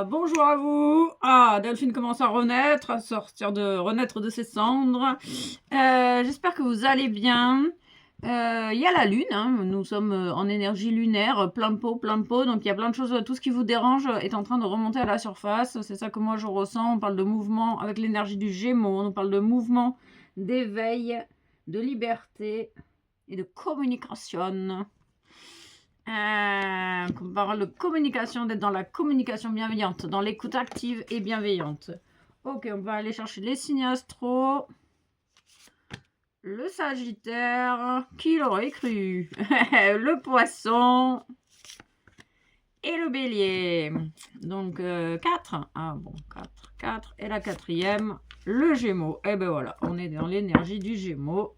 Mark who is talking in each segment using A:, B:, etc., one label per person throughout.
A: Bonjour à vous. Ah, Delphine commence à renaître, renaître de ses cendres. J'espère que vous allez bien. Il y a la lune, hein, nous sommes en énergie lunaire, plein pot, donc il y a plein de choses, tout ce qui vous dérange est en train de remonter à la surface. C'est ça que moi je ressens. On parle de mouvement avec l'énergie du Gémeaux, on parle de mouvement, d'éveil, de liberté et de communication. On parle de communication, d'être dans la communication bienveillante, dans l'écoute active et bienveillante. Ok, on va aller chercher les signes astro. Le Sagittaire, qui l'aurait cru? Le Poisson et le Bélier. Donc 4. Ah bon, 4. Et la quatrième, le Gémeaux. Et ben voilà, on est dans l'énergie du Gémeaux.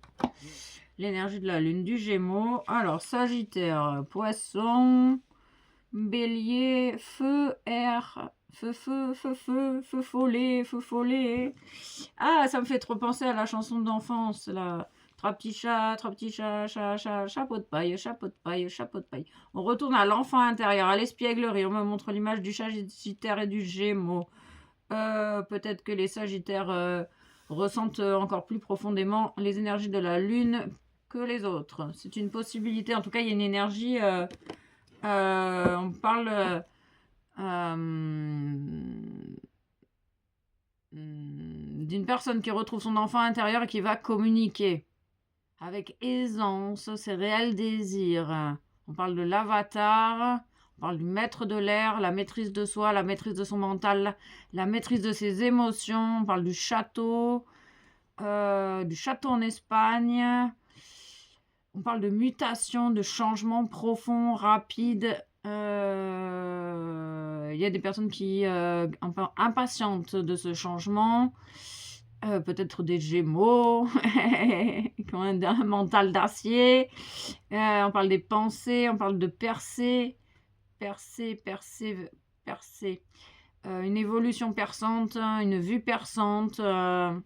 A: L'énergie de la lune du Gémeaux. Alors, Sagittaire, Poisson, Bélier, Feu, Air, feu follet. Ah, ça me fait trop penser à la chanson d'enfance, là. Trois petits chats, chapeau de paille. On retourne à l'enfant intérieur, à l'espièglerie. On me montre l'image du Sagittaire et du Gémeaux. Peut-être que les Sagittaires ressentent encore plus profondément les énergies de la lune que les autres. C'est une possibilité. En tout cas, il y a une énergie. On parle d'une personne qui retrouve son enfant intérieur et qui va communiquer avec aisance ses réels désirs. On parle de l'avatar. On parle du maître de l'air, la maîtrise de soi, la maîtrise de son mental, la maîtrise de ses émotions. On parle du château en Espagne. On parle de mutation, de changement profond, rapide. Il y a des personnes qui un peu impatientes de ce changement. Peut-être des Gémeaux, qui ont un mental d'acier. On parle des pensées, on parle de percer. Une évolution perçante, une vue perçante. On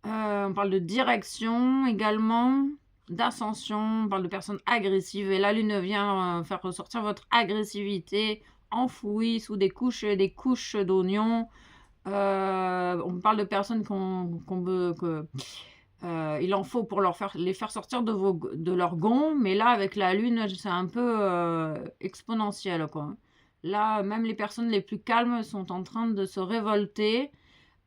A: parle de direction également, d'ascension. On parle de personnes agressives. Et la lune vient faire ressortir votre agressivité enfouie sous des couches d'oignons. On parle de personnes il en faut pour les faire sortir de leur gond, mais là avec la lune c'est un peu exponentiel quoi. Là même les personnes les plus calmes sont en train de se révolter.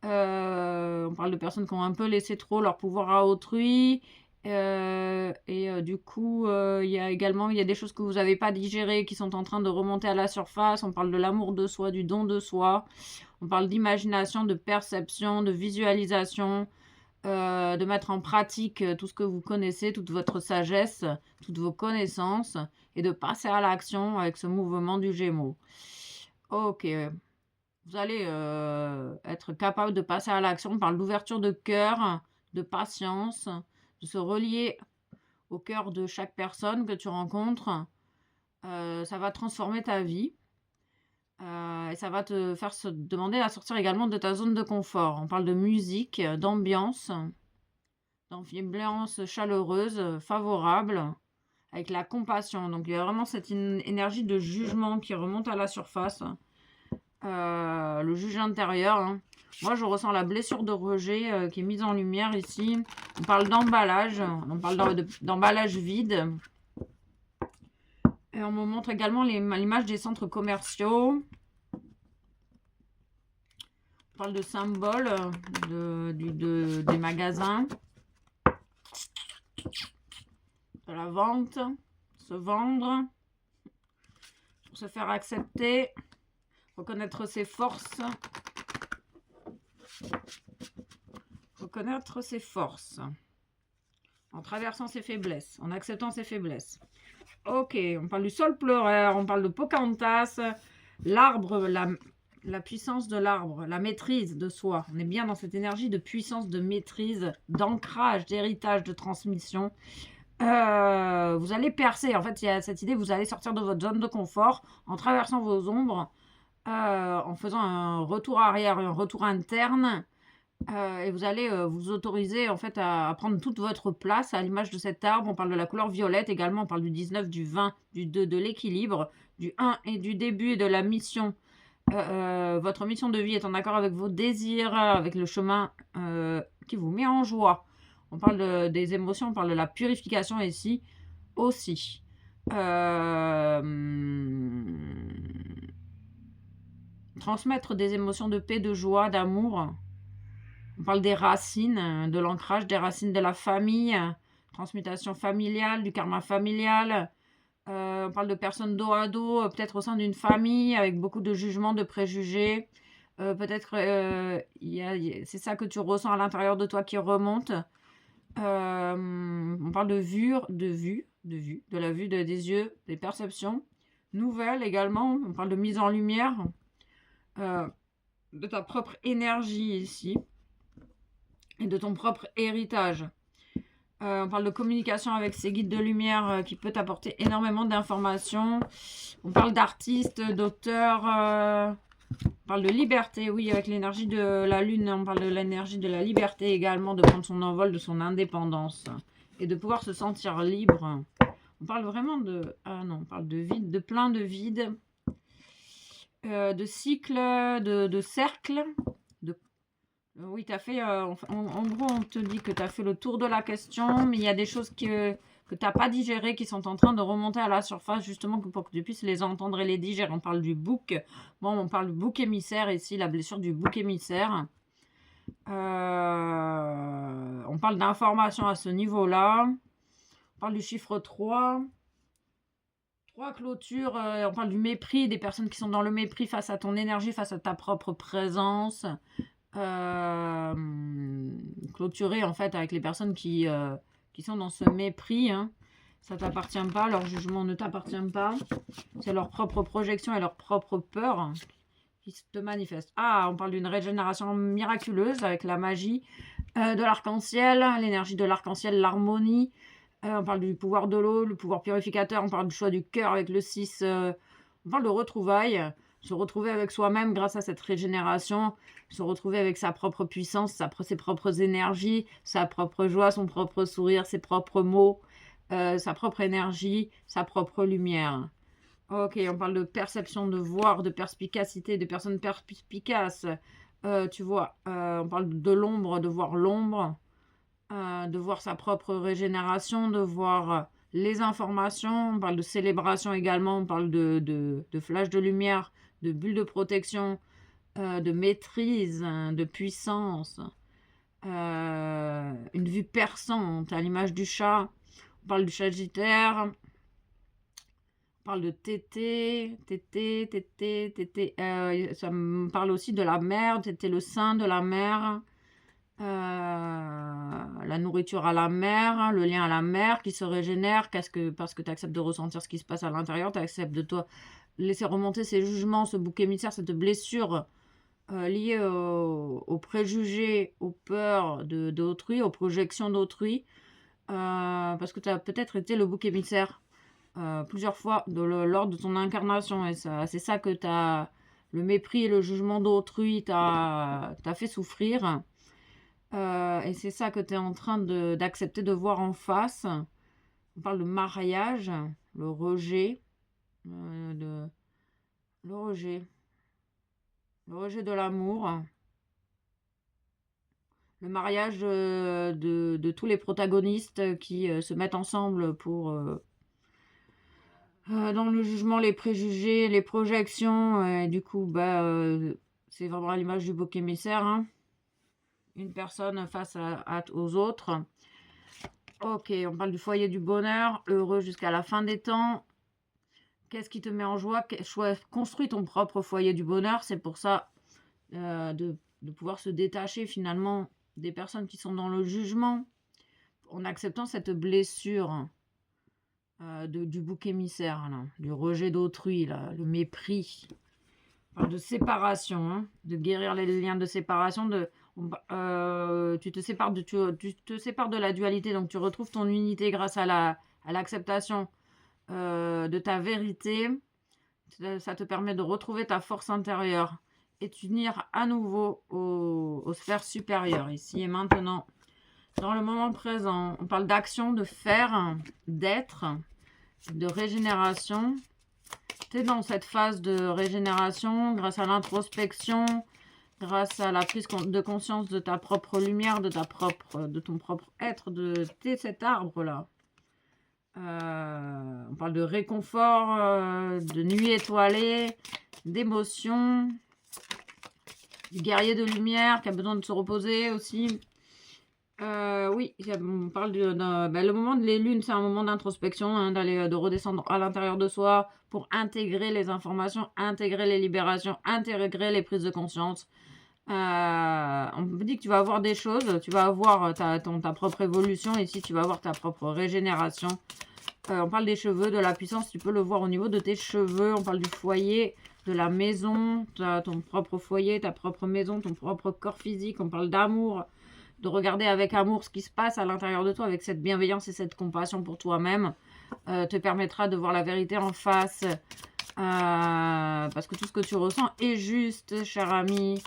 A: On parle de personnes qui ont un peu laissé trop leur pouvoir à autrui. Du coup, il y a des choses que vous n'avez pas digérées qui sont en train de remonter à la surface. On parle de l'amour de soi, du don de soi. On parle d'imagination, de perception, de visualisation, de mettre en pratique tout ce que vous connaissez, toute votre sagesse, toutes vos connaissances, et de passer à l'action avec ce mouvement du Gémeaux. Ok. Vous allez être capable de passer à l'action. On parle d'ouverture de cœur, de patience, de se relier au cœur de chaque personne que tu rencontres. Ça va transformer ta vie. Et ça va te faire se demander à sortir également de ta zone de confort. On parle de musique, d'ambiance chaleureuse, favorable, avec la compassion. Donc il y a vraiment cette énergie de jugement qui remonte à la surface. Le juge intérieur, hein. Moi je ressens la blessure de rejet qui est mise en lumière ici. On parle d'emballage, on parle d'emballage vide. Et on me montre également l'image des centres commerciaux. On parle de symboles des magasins, de la vente, se vendre, pour se faire accepter, reconnaître ses forces. Reconnaître ses forces. En traversant ses faiblesses, en acceptant ses faiblesses. Ok, on parle du sol pleureur, on parle de Pocahontas, l'arbre, la puissance de l'arbre, la maîtrise de soi. On est bien dans cette énergie de puissance, de maîtrise, d'ancrage, d'héritage, de transmission. Vous allez percer. En fait, il y a cette idée, vous allez sortir de votre zone de confort en traversant vos ombres, en faisant un retour arrière, un retour interne. Et vous allez vous autoriser en fait à prendre toute votre place à l'image de cet arbre. On parle de la couleur violette également, on parle du 19, du 20, du 2, de l'équilibre, du 1 et du début et de la mission Votre mission de vie est en accord avec vos désirs, avec le chemin qui vous met en joie. On parle des émotions, on parle de la purification ici aussi. Transmettre des émotions de paix, de joie, d'amour. On parle des racines, de l'ancrage, des racines de la famille, transmutation familiale, du karma familial. On parle de personnes dos à dos, peut-être au sein d'une famille, avec beaucoup de jugements, de préjugés. Peut-être c'est ça que tu ressens à l'intérieur de toi qui remonte. On parle de la vue des yeux, des perceptions nouvelles également. On parle de mise en lumière de ta propre énergie ici et de ton propre héritage. On parle de communication avec ces guides de lumière qui peut t'apporter énormément d'informations. On parle d'artistes, d'auteurs. On parle de liberté, oui, avec l'énergie de la lune. On parle de l'énergie de la liberté également, de prendre son envol, de son indépendance. Et de pouvoir se sentir libre. On parle vraiment de... Ah non, on parle de vide, de plein de vide. De cycle, de cercle. Oui, tu as fait, en gros, on te dit que tu as fait le tour de la question, mais il y a des choses que tu n'as pas digérées qui sont en train de remonter à la surface, justement, pour que tu puisses les entendre et les digérer. On parle du bouc. Bon, on parle du bouc émissaire ici, la blessure du bouc émissaire. On parle d'informations à ce niveau-là. On parle du chiffre 3. 3 clôtures. On parle du mépris, des personnes qui sont dans le mépris face à ton énergie, face à ta propre présence. Clôturer en fait avec les personnes qui sont dans ce mépris, hein. Ça t'appartient pas, leur jugement ne t'appartient pas, c'est leur propre projection et leur propre peur qui te manifestent. Ah, on parle d'une régénération miraculeuse avec la magie de l'arc-en-ciel, l'énergie de l'arc-en-ciel, l'harmonie. On parle du pouvoir de l'eau, le pouvoir purificateur, on parle du choix du cœur avec le 6, on parle de retrouvailles, se retrouver avec soi-même grâce à cette régénération, se retrouver avec sa propre puissance, ses propres énergies, sa propre joie, son propre sourire, ses propres mots, sa propre énergie, sa propre lumière. Ok, on parle de perception, de voir, de perspicacité, de personnes perspicaces. Tu vois, on parle de l'ombre, de voir l'ombre, de voir sa propre régénération, de voir les informations. On parle de célébration également, on parle de flash de lumière, de bulles de protection, de maîtrise, de puissance, une vue perçante à l'image du chat. On parle du Sagittaire, on parle de tété, ça me parle aussi de la mer, tété le sein de la mer, la nourriture à la mer, le lien à la mer qui se régénère, parce que tu acceptes de ressentir ce qui se passe à l'intérieur, tu acceptes de toi laisser remonter ces jugements, ce bouc émissaire, cette blessure liée aux préjugés, aux peurs d'autrui, aux projections d'autrui, parce que tu as peut-être été le bouc émissaire plusieurs fois lors de ton incarnation, et c'est ça que le mépris et le jugement d'autrui t'a fait souffrir, et c'est ça que tu es en train d'accepter de voir en face. On parle de mariage, le rejet, le rejet de l'amour, le mariage de tous les protagonistes qui se mettent ensemble pour dans le jugement, les préjugés, les projections, et du coup c'est vraiment à l'image du bouc émissaire, hein. Une personne face aux autres. Ok, on parle du foyer du bonheur, heureux jusqu'à la fin des temps. Qu'est-ce qui te met en joie? Construis ton propre foyer du bonheur. C'est pour ça de pouvoir se détacher finalement des personnes qui sont dans le jugement, en acceptant cette blessure du bouc émissaire, là, du rejet d'autrui, le mépris. On parle de séparation, hein, de guérir les liens de séparation. Tu te sépares de la dualité, donc tu retrouves ton unité grâce à l'acceptation de ta vérité. Ça te permet de retrouver ta force intérieure et t'unir à nouveau aux sphères supérieures, ici et maintenant, dans le moment présent. On parle d'action, de faire, d'être, de régénération. Tu es dans cette phase de régénération grâce à l'introspection, grâce à la prise de conscience de ta propre lumière, de ton propre être, t'es cet arbre-là. On parle de réconfort, de nuit étoilée, d'émotion, du guerrier de lumière qui a besoin de se reposer aussi. Oui, on parle le moment de les lunes, c'est un moment d'introspection, hein, de redescendre à l'intérieur de soi pour intégrer les informations, intégrer les libérations, intégrer les prises de conscience. On me dit que tu vas avoir des choses, tu vas avoir ta propre évolution, ici tu vas avoir ta propre régénération. On parle des cheveux, de la puissance, tu peux le voir au niveau de tes cheveux, on parle du foyer, de la maison, ton propre foyer, ta propre maison, ton propre corps physique, on parle d'amour, de regarder avec amour ce qui se passe à l'intérieur de toi, avec cette bienveillance et cette compassion pour toi-même, te permettra de voir la vérité en face, parce que tout ce que tu ressens est juste, cher ami.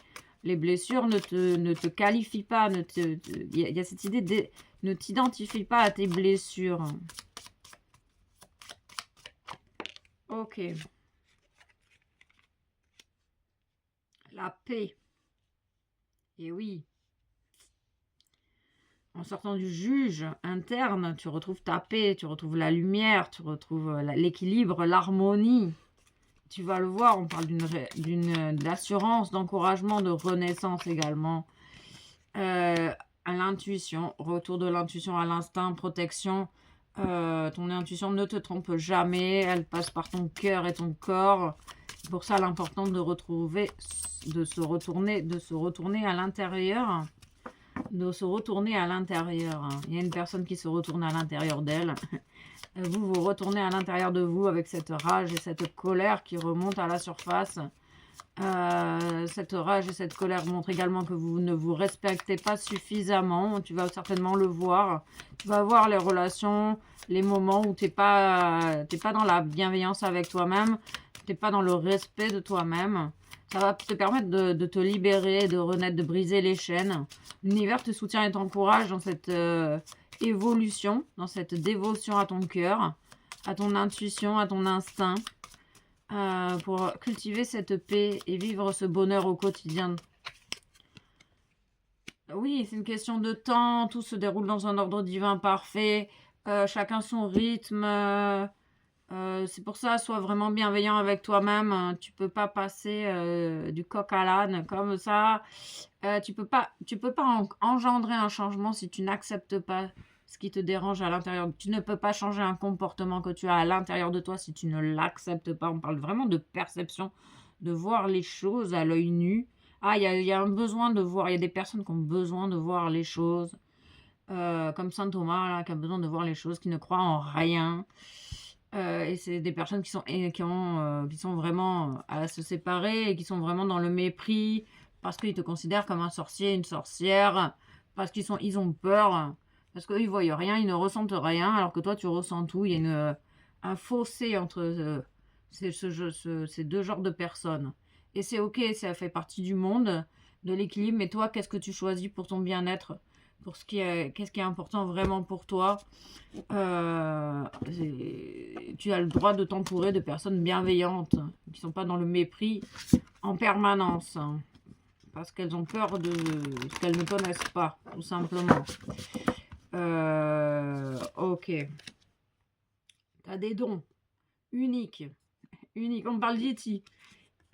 A: Les blessures ne te qualifient pas, il y a cette idée ne t'identifie pas à tes blessures. Ok. La paix. Et oui. En sortant du juge interne, tu retrouves ta paix, tu retrouves la lumière, tu retrouves l'équilibre, l'harmonie. Tu vas le voir, on parle d'assurance, d'encouragement, de renaissance également. À l'intuition, retour de l'intuition à l'instinct, protection. Ton intuition ne te trompe jamais, elle passe par ton cœur et ton corps. C'est pour ça l'important de se retourner à l'intérieur. De se retourner à l'intérieur. Il y a une personne qui se retourne à l'intérieur d'elle. Vous vous retournez à l'intérieur de vous avec cette rage et cette colère qui remonte à la surface. Cette rage et cette colère montrent également que vous ne vous respectez pas suffisamment. Tu vas certainement le voir. Tu vas voir les relations, les moments où tu n'es pas dans la bienveillance avec toi-même. Tu n'es pas dans le respect de toi-même. Ça va te permettre de te libérer, de renaître, de briser les chaînes. L'univers te soutient et t'encourage dans cette évolution, dans cette dévotion à ton cœur, à ton intuition, à ton instinct, pour cultiver cette paix et vivre ce bonheur au quotidien. Oui, c'est une question de temps, tout se déroule dans un ordre divin parfait, chacun son rythme. C'est pour ça, sois vraiment bienveillant avec toi-même. Tu peux pas passer du coq à l'âne comme ça. Tu peux pas engendrer un changement si tu n'acceptes pas ce qui te dérange à l'intérieur. Tu ne peux pas changer un comportement que tu as à l'intérieur de toi si tu ne l'acceptes pas. On parle vraiment de perception, de voir les choses à l'œil nu. Ah, il y a un besoin de voir. Il y a des personnes qui ont besoin de voir les choses. Comme saint Thomas, là, qui a besoin de voir les choses, qui ne croit en rien. Et c'est des personnes qui sont vraiment à se séparer et qui sont vraiment dans le mépris parce qu'ils te considèrent comme un sorcier, une sorcière, parce ils ont peur, parce qu'eux ils voient rien, ils ne ressentent rien, alors que toi tu ressens tout. Il y a un fossé entre ces deux genres de personnes. Et c'est ok, ça fait partie du monde, de l'équilibre, mais toi, qu'est-ce que tu choisis pour ton bien-être, qu'est-ce qui est important vraiment pour toi? Tu as le droit de t'entourer de personnes bienveillantes qui ne sont pas dans le mépris en permanence, hein, parce qu'elles ont peur de ce qu'elles ne connaissent pas, tout simplement. Ok. Tu as des dons uniques. On parle d'E.T.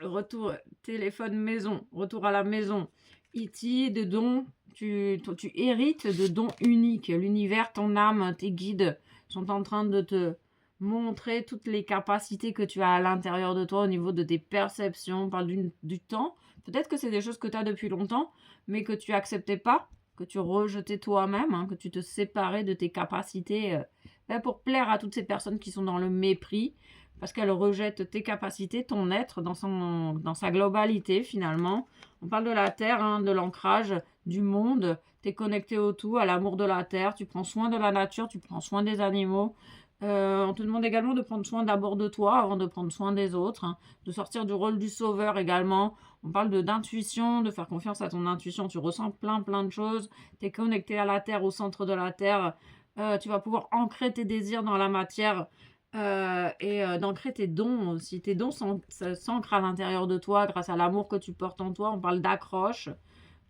A: Retour, téléphone maison, retour à la maison. E.T. de dons. Tu hérites de dons uniques. L'univers, ton âme, tes guides sont en train de te montrer toutes les capacités que tu as à l'intérieur de toi au niveau de tes perceptions. On parle du temps. Peut-être que c'est des choses que tu as depuis longtemps, mais que tu acceptais pas, que tu rejetais toi-même, hein, que tu te séparais de tes capacités pour plaire à toutes ces personnes qui sont dans le mépris, parce qu'elles rejettent tes capacités, ton être dans sa globalité finalement. On parle de la terre, hein, de l'ancrage, du monde. Tu es connecté au tout, à l'amour de la terre. Tu prends soin de la nature, tu prends soin des animaux. On te demande également de prendre soin d'abord de toi avant de prendre soin des autres, hein, de sortir du rôle du sauveur également. On parle d'intuition, de faire confiance à ton intuition. Tu ressens plein de choses. Tu es connecté à la terre, au centre de la terre. Tu vas pouvoir ancrer tes désirs dans la matière. d'ancrer tes dons aussi. Tes dons s'ancrent à l'intérieur de toi grâce à l'amour que tu portes en toi. On parle d'accroche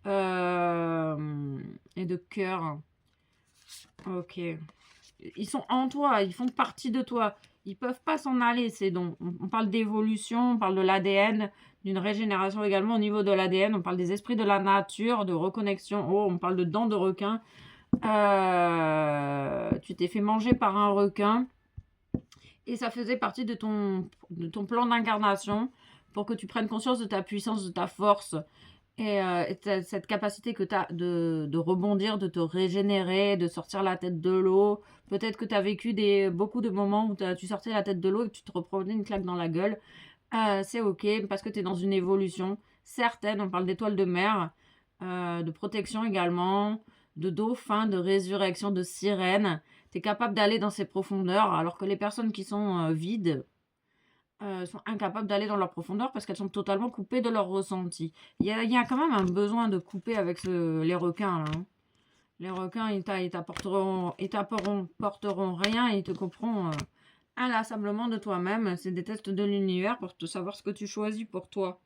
A: et de cœur. Ok. Ils sont en toi, ils font partie de toi. Ils peuvent pas s'en aller, ces dons. On parle d'évolution, on parle de l'ADN, d'une régénération également au niveau de l'ADN. On parle des esprits de la nature, de reconnexion. Oh, on parle de dents de requin. Tu t'es fait manger par un requin. Et ça faisait partie de ton plan d'incarnation pour que tu prennes conscience de ta puissance, de ta force et cette capacité que tu as de rebondir, de te régénérer, de sortir la tête de l'eau. Peut-être que tu as vécu beaucoup de moments où tu sortais la tête de l'eau et que tu te reprenais une claque dans la gueule. C'est ok parce que tu es dans une évolution certaine. On parle d'étoiles de mer, de protection également, de dauphin, de résurrection, de sirène. Tu es capable d'aller dans ces profondeurs alors que les personnes qui sont vides sont incapables d'aller dans leur profondeur parce qu'elles sont totalement coupées de leur ressenti. Il y a quand même un besoin de couper avec les requins là, hein. Les requins, ils t'apporteront rien et ils te couperont inlassablement de toi-même. C'est des tests de l'univers pour te savoir ce que tu choisis pour toi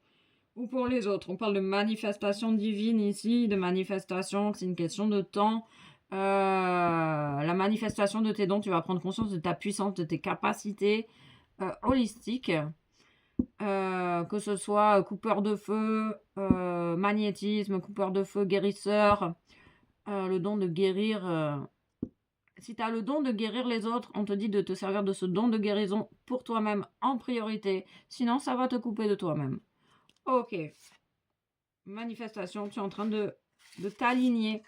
A: ou pour les autres. On parle de manifestation divine ici, de manifestation, c'est une question de temps. La manifestation de tes dons, tu vas prendre conscience de ta puissance, de tes capacités holistiques, que ce soit coupeur de feu, magnétisme, coupeur de feu, guérisseur, le don de guérir. Si tu as le don de guérir les autres, on te dit de te servir de ce don de guérison pour toi-même en priorité. Sinon, ça va te couper de toi-même. Ok. Manifestation, tu es en train de t'aligner.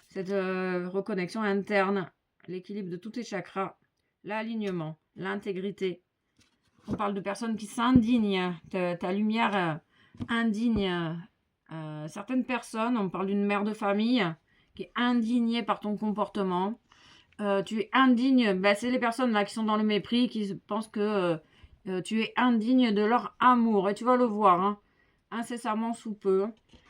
A: Cette reconnexion interne, l'équilibre de tous tes chakras, l'alignement, l'intégrité. On parle de personnes qui s'indignent. Ta lumière indigne certaines personnes. On parle d'une mère de famille qui est indignée par ton comportement. Tu es indigne. C'est les personnes là qui sont dans le mépris, qui pensent que tu es indigne de leur amour. Et tu vas le voir, hein, incessamment sous peu.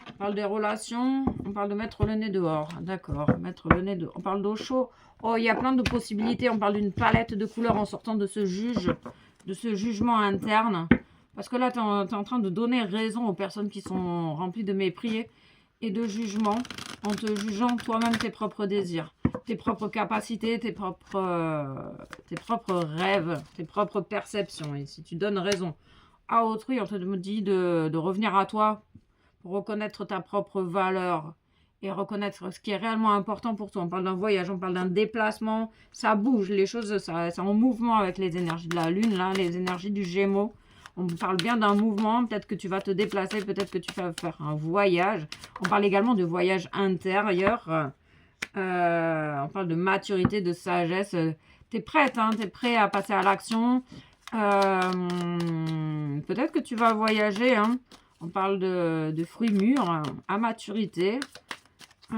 A: On parle des relations, on parle de mettre le nez dehors. D'accord, mettre le nez dehors. On parle d'eau chaude. Oh, il y a plein de possibilités. On parle d'une palette de couleurs en sortant de ce jugement interne. Parce que là, tu es en train de donner raison aux personnes qui sont remplies de mépris et de jugement, en te jugeant toi-même tes propres désirs, tes propres capacités, tes propres rêves, tes propres perceptions. Et si tu donnes raison à autrui, on te dit de revenir à toi pour reconnaître ta propre valeur et reconnaître ce qui est réellement important pour toi. On parle d'un voyage, on parle d'un déplacement, ça bouge, les choses, ça en mouvement avec les énergies de la Lune, là, les énergies du Gémeaux. On parle bien d'un mouvement, peut-être que tu vas te déplacer, peut-être que tu vas faire un voyage. On parle également de voyage intérieur. On parle de maturité, de sagesse. Tu es prête, hein, tu es prêt à passer à l'action. Peut-être que tu vas voyager, hein. On parle de fruits mûrs à maturité.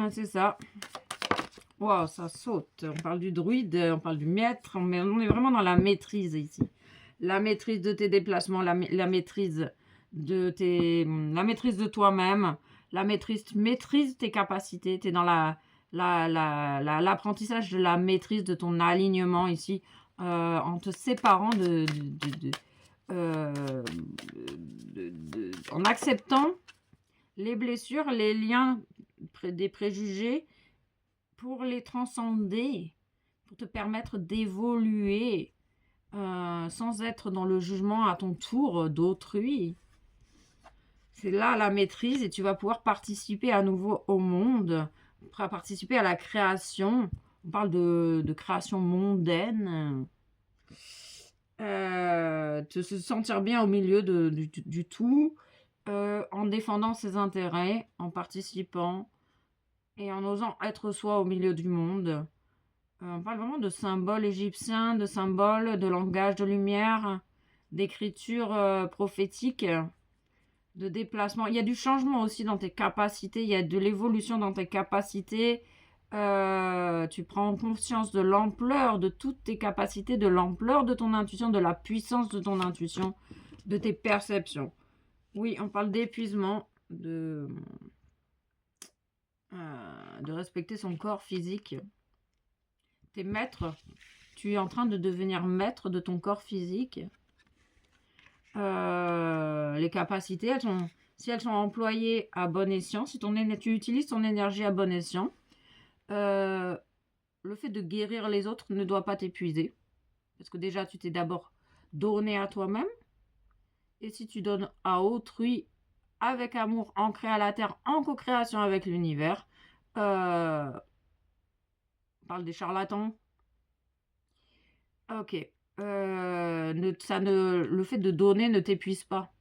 A: C'est ça. Wow, ça saute. On parle du druide, on parle du maître. On est vraiment dans la maîtrise ici. La maîtrise de tes déplacements, la maîtrise de toi-même, la maîtrise tes capacités. Tu es dans l'apprentissage de la maîtrise de ton alignement ici, en te séparant en acceptant les blessures, les liens des préjugés pour les transcender, pour te permettre d'évoluer sans être dans le jugement à ton tour d'autrui. C'est là la maîtrise et tu vas pouvoir participer à nouveau au monde, participer à la création. On parle de création mondaine. De se sentir bien au milieu du tout, en défendant ses intérêts, en participant et en osant être soi au milieu du monde. On parle vraiment de symboles égyptiens, de symboles, de langage de lumière, d'écriture prophétique, de déplacement. Il y a du changement aussi dans tes capacités, il y a de l'évolution dans tes capacités. Tu prends conscience de l'ampleur de toutes tes capacités, de l'ampleur de ton intuition, de la puissance de ton intuition, de tes perceptions. Oui, on parle d'épuisement, de respecter son corps physique. T'es maître, tu es en train de devenir maître de ton corps physique. Les capacités, si elles sont employées à bon escient, si tu utilises ton énergie à bon escient, le fait de guérir les autres ne doit pas t'épuiser. Parce que déjà, tu t'es d'abord donné à toi-même. Et si tu donnes à autrui avec amour, ancré à la terre, en co-création avec l'univers, on parle des charlatans. Ok. Le fait de donner ne t'épuise pas.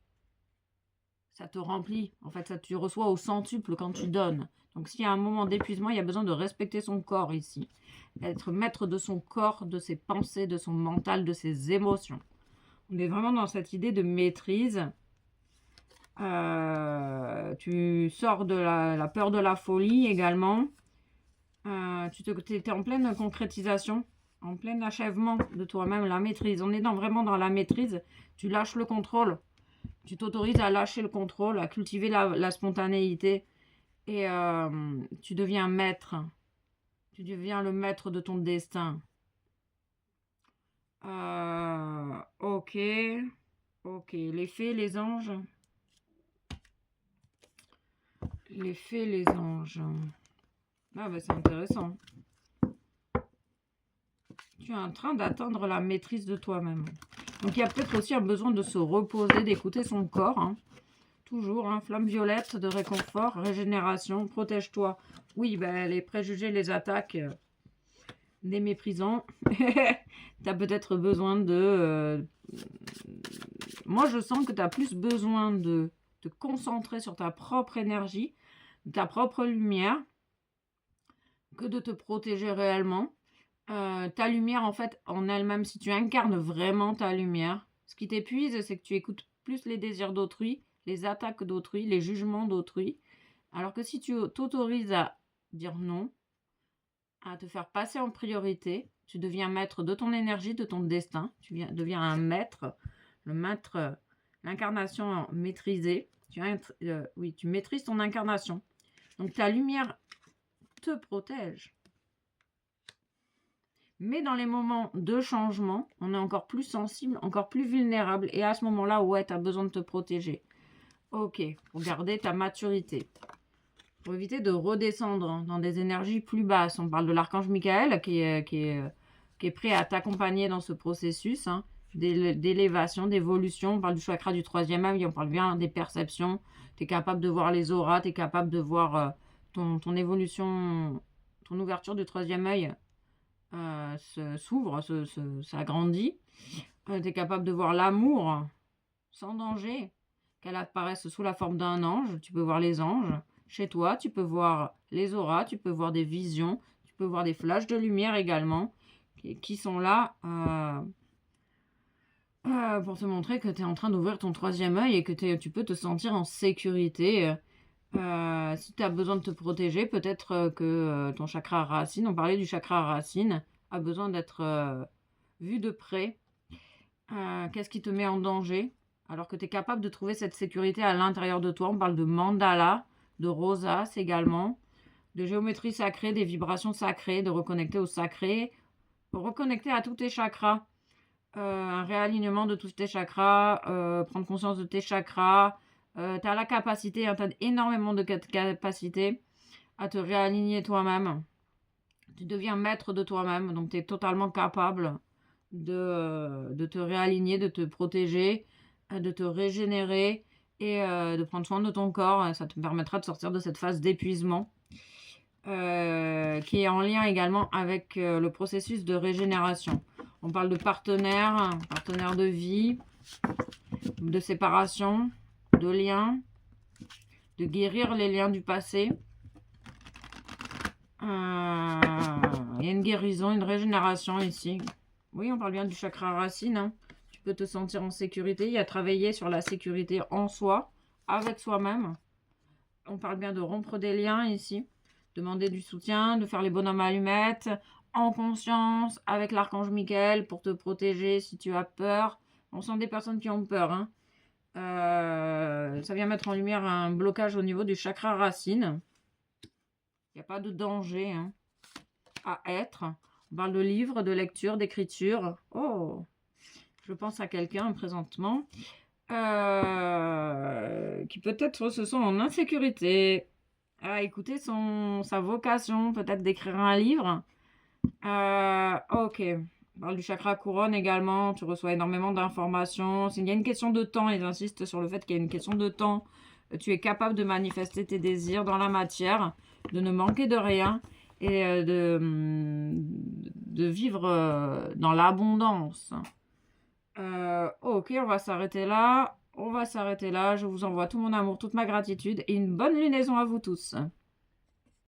A: Ça te remplit. En fait, ça tu reçois au centuple quand tu donnes. Donc, s'il y a un moment d'épuisement, il y a besoin de respecter son corps ici. Être maître de son corps, de ses pensées, de son mental, de ses émotions. On est vraiment dans cette idée de maîtrise. Tu sors de la peur de la folie également. Tu es en pleine concrétisation, en plein achèvement de toi-même, la maîtrise. On est vraiment dans la maîtrise. Tu lâches le contrôle. Tu t'autorises à lâcher le contrôle, à cultiver la spontanéité. Et tu deviens maître. Tu deviens le maître de ton destin. Ok. Ok. Les fées, les anges. Les fées, les anges. Ah bah c'est intéressant. Tu es en train d'atteindre la maîtrise de toi-même. Donc il y a peut-être aussi un besoin de se reposer, d'écouter son corps. Hein. Toujours, hein. Flamme violette de réconfort, régénération, protège-toi. Oui, ben, les préjugés, les attaques, des méprisants. Tu as peut-être besoin de... Moi, je sens que tu as plus besoin de te concentrer sur ta propre énergie, ta propre lumière, que de te protéger réellement. Ta lumière, en fait, en elle-même, si tu incarnes vraiment ta lumière, ce qui t'épuise, c'est que tu écoutes plus les désirs d'autrui, les attaques d'autrui, les jugements d'autrui. Alors que si tu t'autorises à dire non, à te faire passer en priorité, tu deviens maître de ton énergie, de ton destin. Tu deviens un maître, le maître, l'incarnation maîtrisée. Oui, tu maîtrises ton incarnation. Donc ta lumière te protège. Mais dans les moments de changement, on est encore plus sensible, encore plus vulnérable. Et à ce moment-là, ouais, tu as besoin de te protéger. Ok, pour garder ta maturité. Pour éviter de redescendre dans des énergies plus basses. On parle de l'archange Michael qui est prêt à t'accompagner dans ce processus hein, d'élévation, d'évolution. On parle du chakra du troisième œil, on parle bien des perceptions. Tu es capable de voir les auras, tu es capable de voir ton évolution, ton ouverture du troisième œil s'ouvre, s'agrandit. Tu es capable de voir l'amour sans danger, qu'elle apparaisse sous la forme d'un ange. Tu peux voir les anges chez toi, tu peux voir les auras, tu peux voir des visions, tu peux voir des flashs de lumière également qui sont là pour te montrer que tu es en train d'ouvrir ton troisième œil et que tu peux te sentir en sécurité. Si tu as besoin de te protéger, peut-être que ton chakra racine, on parlait du chakra racine, a besoin d'être vu de près. Qu'est-ce qui te met en danger? Alors que tu es capable de trouver cette sécurité à l'intérieur de toi. On parle de mandala, de rosace également, de géométrie sacrée, des vibrations sacrées, de reconnecter au sacré, reconnecter à tous tes chakras. Un réalignement de tous tes chakras, prendre conscience de tes chakras. Tu as la capacité, tu as énormément de capacité à te réaligner toi-même. Tu deviens maître de toi-même, donc tu es totalement capable de te réaligner, de te protéger, de te régénérer et de prendre soin de ton corps. Ça te permettra de sortir de cette phase d'épuisement qui est en lien également avec le processus de régénération. On parle de partenaire de vie, de séparation, de liens, de guérir les liens du passé. Il y a une guérison, une régénération ici. Oui, on parle bien du chakra racine. Hein. Tu peux te sentir en sécurité. Il y a travailler sur la sécurité en soi, avec soi-même. On parle bien de rompre des liens ici. Demander du soutien, de faire les bonhommes allumettes, en conscience, avec l'archange Michael pour te protéger si tu as peur. On sent des personnes qui ont peur. Hein. Ça vient mettre en lumière un blocage au niveau du chakra racine. Il n'y a pas de danger hein, à être. On parle de livres, de lecture, d'écriture. Oh, je pense à quelqu'un présentement qui peut-être se sent en insécurité. Écouter sa vocation, peut-être d'écrire un livre. Ok. On parle du chakra couronne également. Tu reçois énormément d'informations. Il y a une question de temps. Ils insistent sur le fait qu'il y a une question de temps. Tu es capable de manifester tes désirs dans la matière, de ne manquer de rien et de vivre dans l'abondance. Ok, on va s'arrêter là. On va s'arrêter là. Je vous envoie tout mon amour, toute ma gratitude et une bonne lunaison à vous tous.